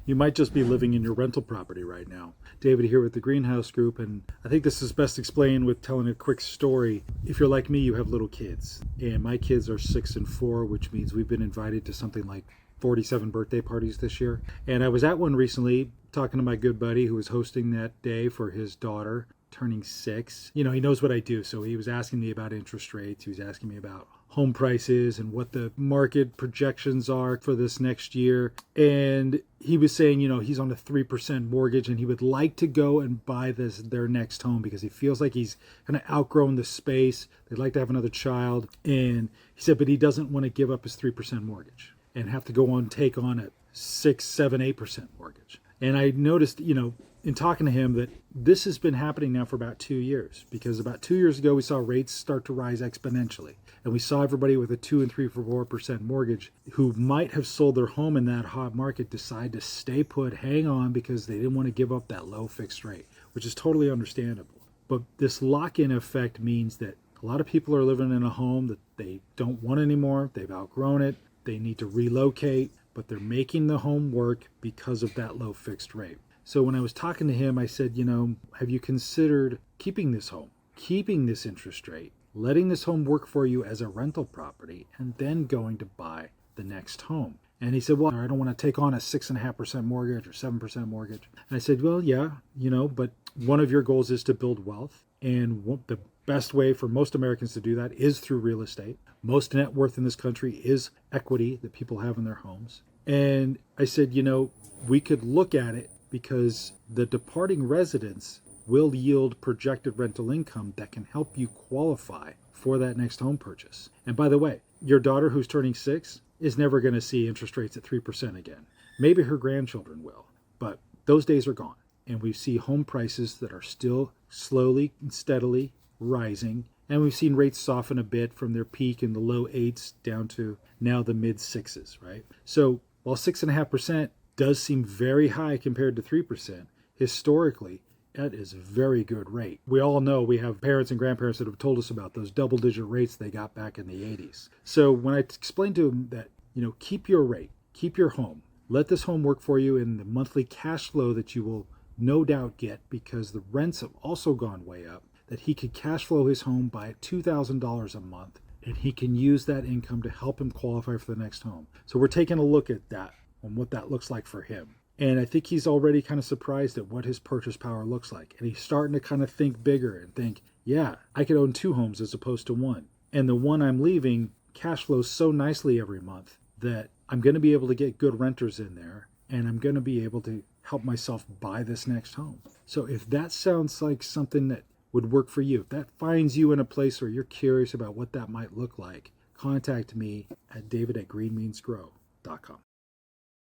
You might just be living in your rental property right now. David here with the Greenhouse Group, and I think this is best explained with telling a quick story. If you're like me, you have little kids, and my kids are 6 and 4, which means we've been invited to something like 47 birthday parties this year. And I was at one recently talking to my good buddy who was hosting that day for his daughter turning 6. You know, he knows what I do, so he was asking me about interest rates. He was asking me about home prices and what the market projections are for this next year. And he was saying, you know, he's on a 3% mortgage and he would like to go and buy their next home because he feels like he's kind of outgrown the space. They'd like to have another child. And he said, but he doesn't want to give up his 3% mortgage and have to go on, take on a 6, 7, 8% mortgage. And I noticed, you know, in talking to him that this has been happening now for about 2 years, because about 2 years ago we saw rates start to rise exponentially, and we saw everybody with a 2 and 3 or 4% mortgage who might have sold their home in that hot market decide to stay put, hang on, because they didn't want to give up that low fixed rate, which is totally understandable. But this lock-in effect means that a lot of people are living in a home that they don't want anymore, they've outgrown it, they need to relocate, but they're making the home work because of that low fixed rate. So when I was talking to him, I said, you know, have you considered keeping this home, keeping this interest rate, letting this home work for you as a rental property, and then going to buy the next home? And he said, well, I don't want to take on a 6.5% mortgage or 7% mortgage. And I said, well, yeah, you know, but one of your goals is to build wealth. And the best way for most Americans to do that is through real estate. Most net worth in this country is equity that people have in their homes. And I said, you know, we could look at it because the departing residents will yield projected rental income that can help you qualify for that next home purchase. And by the way, your daughter who's turning 6 is never going to see interest rates at 3% again. Maybe her grandchildren will, but those days are gone. And we see home prices that are still slowly and steadily rising. And we've seen rates soften a bit from their peak in the low 8s down to now the mid 6s, right? So while 6.5% does seem very high compared to 3%, historically, that is a very good rate. We all know we have parents and grandparents that have told us about those double-digit rates they got back in the 80s. So when I explained to them that, you know, keep your rate, keep your home, let this home work for you in the monthly cash flow that you will no doubt get because the rents have also gone way up, that he could cash flow his home by $2,000 a month, and he can use that income to help him qualify for the next home. So we're taking a look at that and what that looks like for him. And I think he's already kind of surprised at what his purchase power looks like. And he's starting to kind of think bigger and think, yeah, I could own 2 homes as opposed to 1. And the one I'm leaving cash flows so nicely every month that I'm going to be able to get good renters in there, and I'm going to be able to help myself buy this next home. So if that sounds like something that would work for you, if that finds you in a place where you're curious about what that might look like, contact me at david@greenmeansgrow.com.